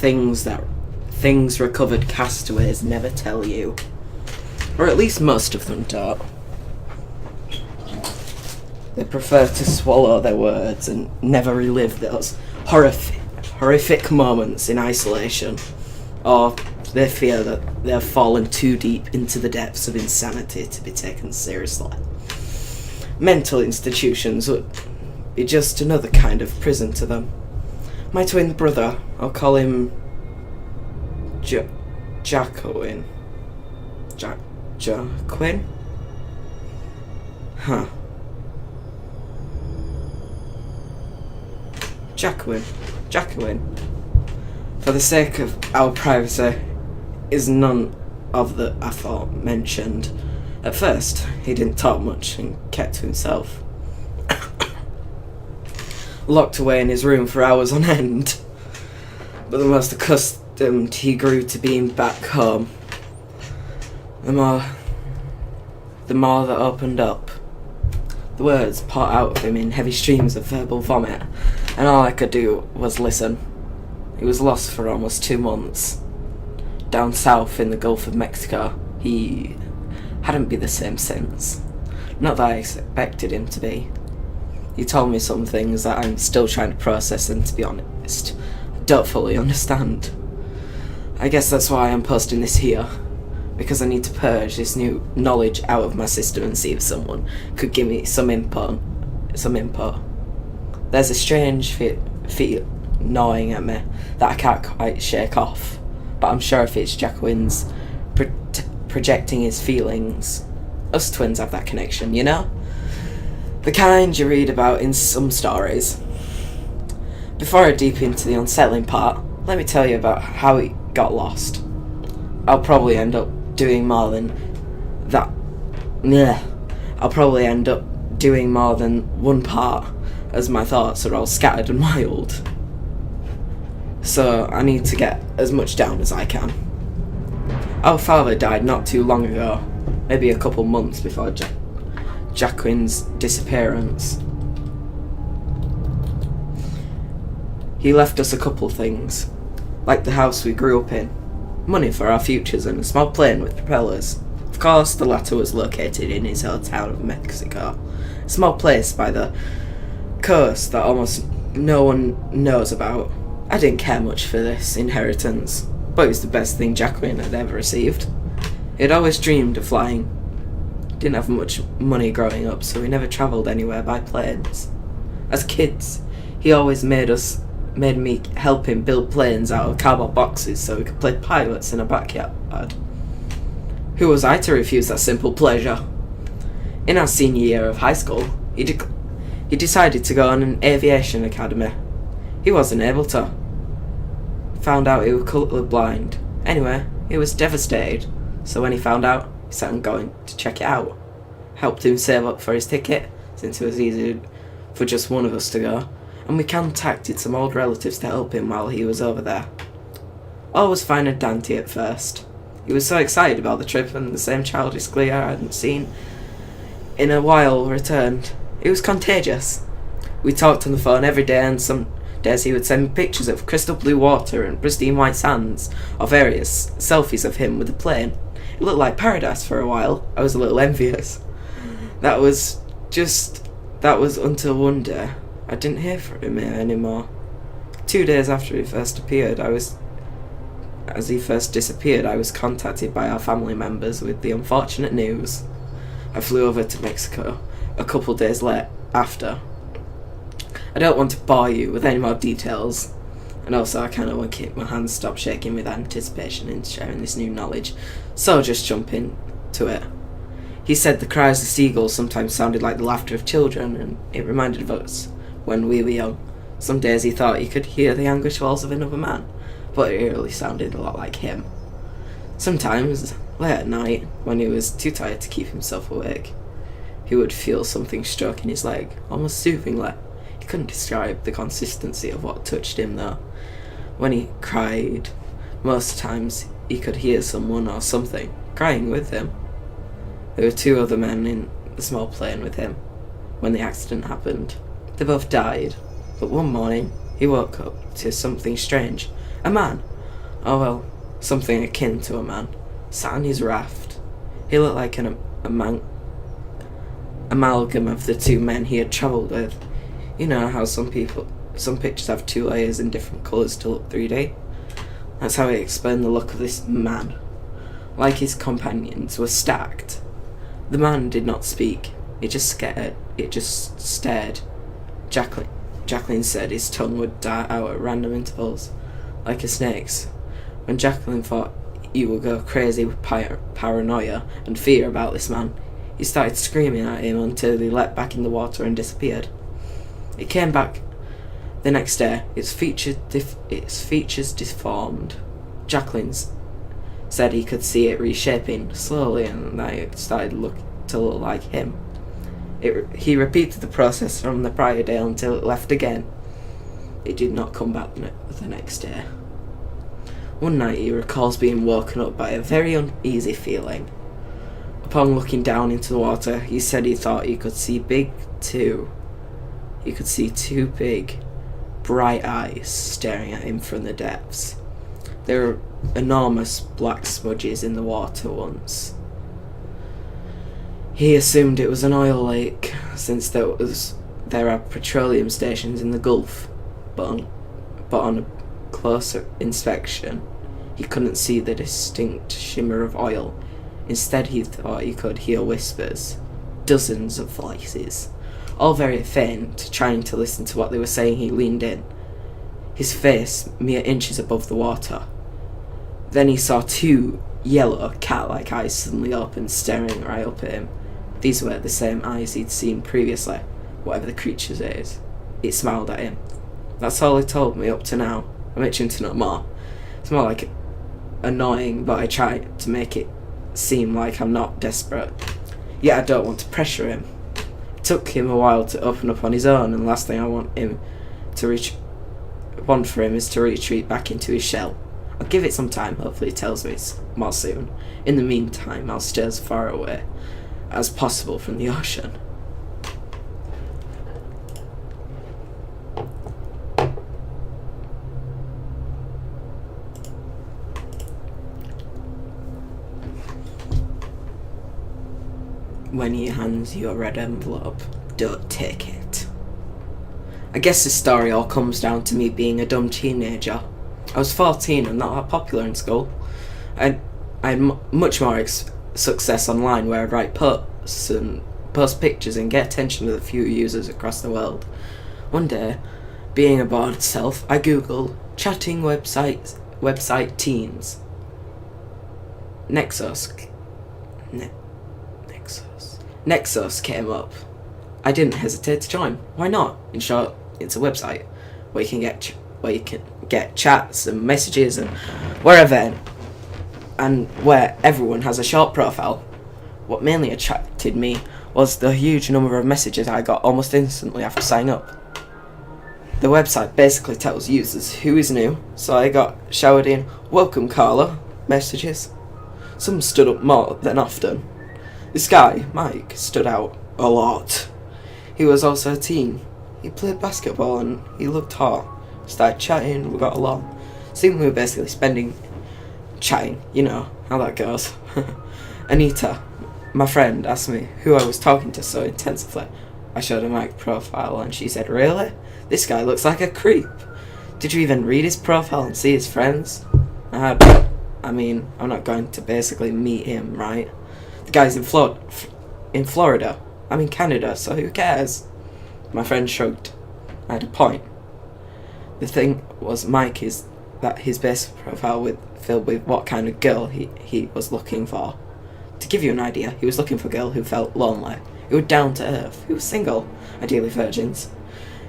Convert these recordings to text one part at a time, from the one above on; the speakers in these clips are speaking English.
things recovered castaways never tell you. Or at least most of them don't. They prefer to swallow their words and never relive those horrific moments in isolation. Or they fear that they have fallen too deep into the depths of insanity to be taken seriously. Mental institutions would be just another kind of prison to them. My twin brother, I'll call him Jacquin. Jacquin? Huh. Jacquin. For the sake of our privacy, is none of the aforementioned. At first, he didn't talk much and kept to himself. Locked away in his room for hours on end. But the most accustomed he grew to being back home, the more that opened up. The words poured out of him in heavy streams of verbal vomit, and all I could do was listen. He was lost for almost 2 months. Down south in the Gulf of Mexico, he hadn't been the same since. Not that I expected him to be. He told me some things that I'm still trying to process, and to be honest, I don't fully understand. I guess that's why I'm posting this here, because I need to purge this new knowledge out of my system and see if someone could give me some input. There's a strange feel gnawing at me that I can't quite shake off, but I'm sure if it's Jacquin's projecting his feelings, us twins have that connection, you know? The kind you read about in some stories. Before I deep into the unsettling part, let me tell you about how he got lost. I'll probably end up doing more than that. I'll probably end up doing more than one part, as my thoughts are all scattered and wild. So I need to get as much down as I can. Our father died not too long ago, maybe a couple months before Jacquin's disappearance. He left us a couple things, like the house we grew up in, money for our futures, and a small plane with propellers. Of course, the latter was located in his hometown of Mexico, a small place by the coast that almost no one knows about. I didn't care much for this inheritance, but it was the best thing Jacquin had ever received. He'd always dreamed of flying. Didn't have much money growing up, so we never travelled anywhere by planes. As kids, he always made me help him build planes out of cardboard boxes so we could play pilots in a backyard. Who was I to refuse that simple pleasure? In our senior year of high school, he decided to go on an aviation academy. He wasn't able to. Found out he was colourblind. Anyway, he was devastated, so when he found out, he said I'm going to check it out. Helped him save up for his ticket, since it was easy for just one of us to go, and we contacted some old relatives to help him while he was over there. All was fine and dandy at first. He was so excited about the trip, and the same childish glee I hadn't seen in a while returned. It was contagious. We talked on the phone every day, and some days he would send me pictures of crystal blue water and pristine white sands, or various selfies of him with the plane. It looked like paradise for a while. I was a little envious. That was until one day I didn't hear from him anymore. 2 days after he first appeared, as he first disappeared, I was contacted by our family members with the unfortunate news. I flew over to Mexico a couple days after. I don't want to bore you with any more details, and also I kind of want to keep my hands stop shaking with anticipation in sharing this new knowledge, so just jump into it. He said the cries of seagulls sometimes sounded like the laughter of children, and it reminded of us when we were young. Some days he thought he could hear the anguish wails of another man, but it really sounded a lot like him. Sometimes, late at night, when he was too tired to keep himself awake, he would feel something stroking his leg, almost soothingly. He couldn't describe the consistency of what touched him, though. When he cried, most times he could hear someone or something crying with him. There were 2 other men in the small plane with him when the accident happened. They both died, but one morning he woke up to something strange, A man, oh well, something akin to a man, sat on his raft. He looked like an amalgam of the two men he had travelled with. You know how some pictures have two layers in different colours to look 3D? That's how he explained the look of this man. Like his companions were stacked. The man did not speak. It just stared. Jacqueline said his tongue would dart out at random intervals, like a snake's. When Jacqueline thought he would go crazy with paranoia and fear about this man, he started screaming at him until he leapt back in the water and disappeared. He came back the next day, its features deformed. Jacqueline said he could see it reshaping slowly and that it started to look like him. He repeated the process from the prior day until it left again. It did not come back the next day. One night he recalls being woken up by a very uneasy feeling. Upon looking down into the water, he said he thought he could see two big, bright eyes staring at him from the depths. There were enormous black smudges in the water once. He assumed it was an oil lake, since there are petroleum stations in the Gulf, but on a closer inspection, he couldn't see the distinct shimmer of oil. Instead, he thought he could hear whispers, dozens of voices, all very faint. Trying to listen to what they were saying, he leaned in, his face mere inches above the water. Then he saw two yellow, cat-like eyes suddenly open, staring right up at him. These were the same eyes he'd seen previously, whatever the creature is. It smiled at him. That's all he told me up to now. I'm itching to know more. It's more like annoying, but I try to make it seem like I'm not desperate. Yet I don't want to pressure him. It took him a while to open up on his own, and the last thing I want for him is to retreat back into his shell. I'll give it some time, hopefully he tells me more soon. In the meantime, I'll stay as far away as possible from the ocean. When he hands you a red envelope, don't take it. I guess this story all comes down to me being a dumb teenager. I was 14 and not that popular in school. I had much more success online, where I'd write posts and post pictures and get attention of a few users across the world. One day, being a bored self, I googled chatting website teens. Nexus came up. I didn't hesitate to join. Why not? In short, it's a website where you can get chats and messages and wherever, and where everyone has a short profile. What mainly attracted me was the huge number of messages I got almost instantly after signing up. The website basically tells users who is new, so I got showered in "Welcome Carla" messages. Some stood up more than often. This guy, Mike, stood out a lot. He was also a teen. He played basketball and he looked hot. Started chatting, we got along. Seemed we were basically chatting, you know how that goes. Anita, my friend, asked me who I was talking to so intensively. I showed her my profile and she said, "Really? This guy looks like a creep. Did you even read his profile and see his friends?" I'm not going to basically meet him, right? The guy's in Florida. I'm in Canada, so who cares? My friend shrugged. I had a point. The thing was, Mike is that his basic profile filled with what kind of girl he was looking for. To give you an idea, he was looking for a girl who felt lonely, who were down to earth, who was single, ideally virgins,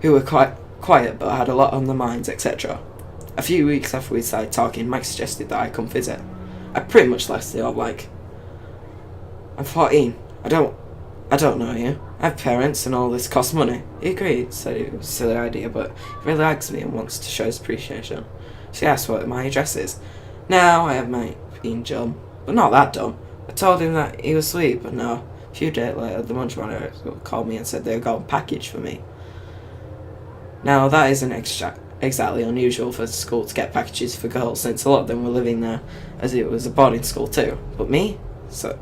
who were quite quiet but had a lot on their minds, etc. A few weeks after we started talking, Mike suggested that I come visit. I pretty much left it all like, "I'm 14. I don't know you. I have parents and all this costs money." He agreed, said it was a silly idea, but he really likes me and wants to show his appreciation. She asked what my address is. Now I have my being dumb, but not that dumb. I told him that he was sweet, but no. A few days later, the munch monitor called me and said they got a package for me. Now that is an exactly unusual for school to get packages for girls, since a lot of them were living there, as it was a boarding school too. But me? So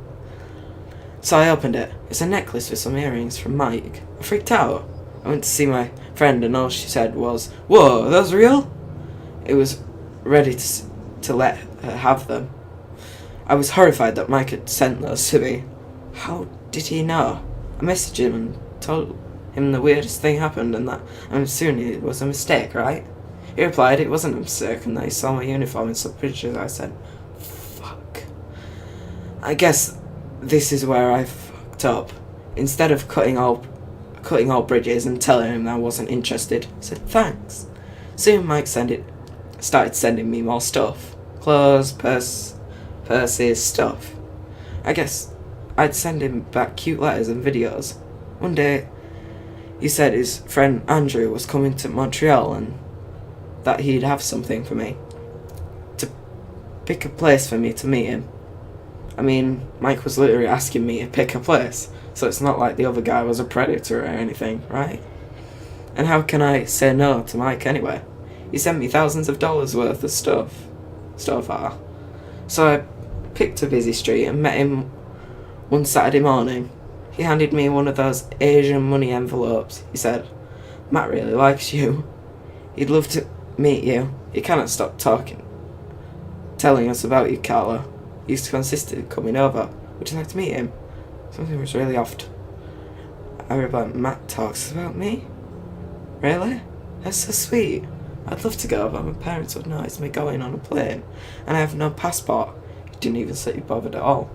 I opened it. It's a necklace with some earrings from Mike. I freaked out. I went to see my friend, and all she said was, "Whoa, those real?" It was ready to let her have them. I was horrified that Mike had sent those to me. How did he know? I messaged him and told him the weirdest thing happened, and that I'm assuming it was a mistake, right? He replied it wasn't a mistake, and that he saw my uniform and some pictures. I said, fuck. I guess this is where I fucked up. Instead of cutting all bridges and telling him I wasn't interested, I said thanks. Soon Mike started sending me more stuff. Clothes, purses, stuff. I guess I'd send him back cute letters and videos. One day, he said his friend Andrew was coming to Montreal and that he'd have something for me. To pick a place for me to meet him. I mean, Mike was literally asking me to pick a place, so it's not like the other guy was a predator or anything, right? And how can I say no to Mike anyway? He sent me thousands of dollars worth of stuff. So far. So I picked a busy street and met him one Saturday morning. He handed me one of those Asian money envelopes. He said, "Matt really likes you. He'd love to meet you. He cannot stop telling us about you, Carla. He used to consistently coming over. Would you like to meet him?" Something was really off. I replied, "Matt talks about me? Really? That's so sweet. I'd love to go, but my parents would notice me going on a plane, and I have no passport." He didn't even seem bothered at all.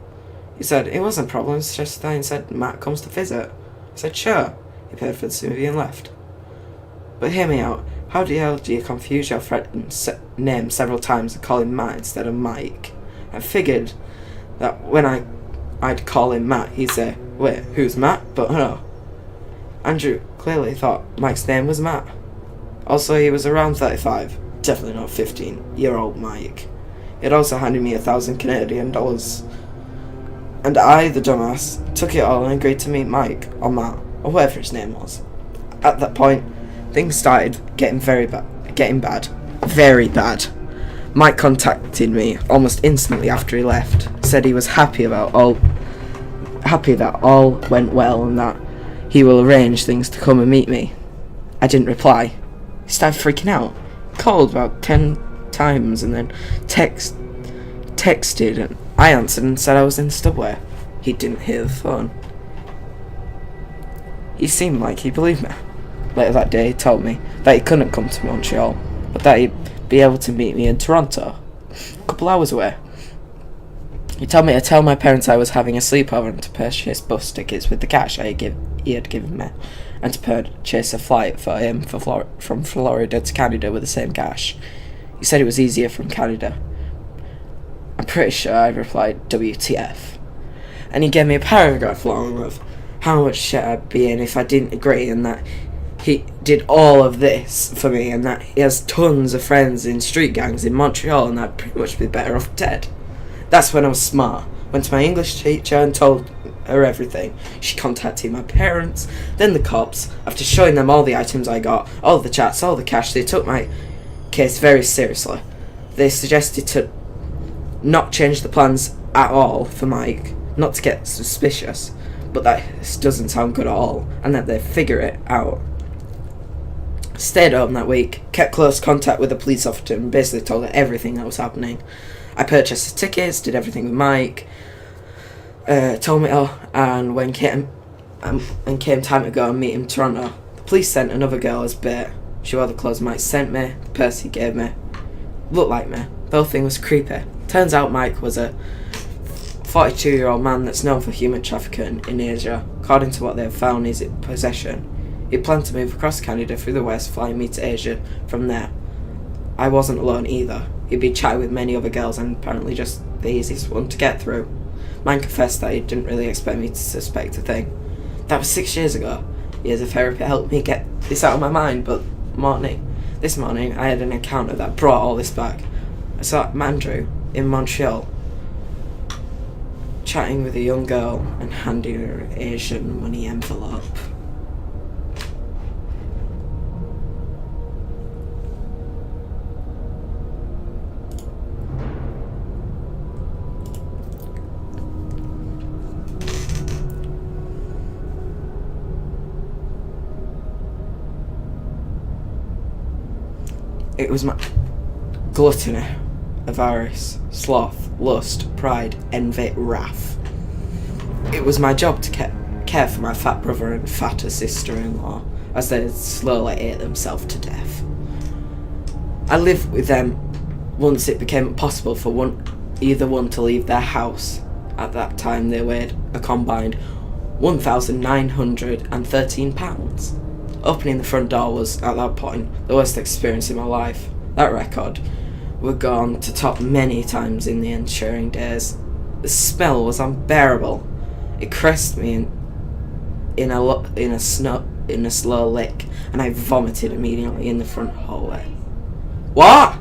He said it wasn't a problem, it's just that he said Matt comes to visit. I said sure. He paid for the smoothie and left. But hear me out. How the hell do you confuse your friend's name several times and call him Matt instead of Mike? I figured that when I'd call him Matt, he'd say, "Wait, who's Matt?" But no. Andrew clearly thought Mike's name was Matt. Also, he was around 35. Definitely not 15-year-old Mike. He had also handed me 1,000 Canadian dollars. And I, the dumbass, took it all and agreed to meet Mike, or Matt, or whatever his name was. At that point, things started getting very bad. Very bad. Mike contacted me almost instantly after he left. Said he was happy that all went well and that he will arrange things to come and meet me. I didn't reply. He started freaking out. Called about 10 times and then texted, and I answered and said I was in the subway. He didn't hear the phone. He seemed like he believed me. Later that day, he told me that he couldn't come to Montreal, but that he'd be able to meet me in Toronto, a couple hours away. He told me to tell my parents I was having a sleepover and to purchase bus tickets with the cash he had given me, and to purchase a flight for him from Florida to Canada with the same cash. He said it was easier from Canada. I'm pretty sure I replied, WTF. And he gave me a paragraph long of how much shit I'd be in if I didn't agree, and that he did all of this for me, and that he has tons of friends in street gangs in Montreal, and I'd pretty much be better off dead. That's when I was smart. Went to my English teacher and told her everything. She contacted my parents, then the cops. After showing them all the items I got, all the chats, all the cash, they took my case very seriously. They suggested to not change the plans at all for Mike, not to get suspicious, but that this doesn't sound good at all, and that they'd figure it out. Stayed home that week, kept close contact with the police officer and basically told her everything that was happening. I purchased the tickets, did everything with Mike, told me all, and when came time to go and meet him in Toronto, the police sent another girl as bait. She wore the clothes Mike sent me, the purse he gave me, looked like me. The whole thing was creepy. Turns out Mike was a 42-year-old man that's known for human trafficking in Asia. According to what they have found in his possession, he planned to move across Canada through the west, flying me to Asia from there. I wasn't alone either. He'd been chatting with many other girls and apparently just the easiest one to get through. Man confessed that he didn't really expect me to suspect a thing. That was 6 years ago. Years of therapy helped me get this out of my mind, but this morning I had an encounter that brought all this back. I saw Andrew in Montreal chatting with a young girl and handing her an Asian money envelope. It was my gluttony, avarice, sloth, lust, pride, envy, wrath. It was my job to care for my fat brother and fatter sister-in-law as they slowly ate themselves to death. I lived with them once it became possible for either one to leave their house. At that time they weighed a combined 1,913 pounds. Opening the front door was, at that point, the worst experience in my life. That record would go on to top many times in the ensuing days. The smell was unbearable. It caressed me in a slow lick, and I vomited immediately in the front hallway. What?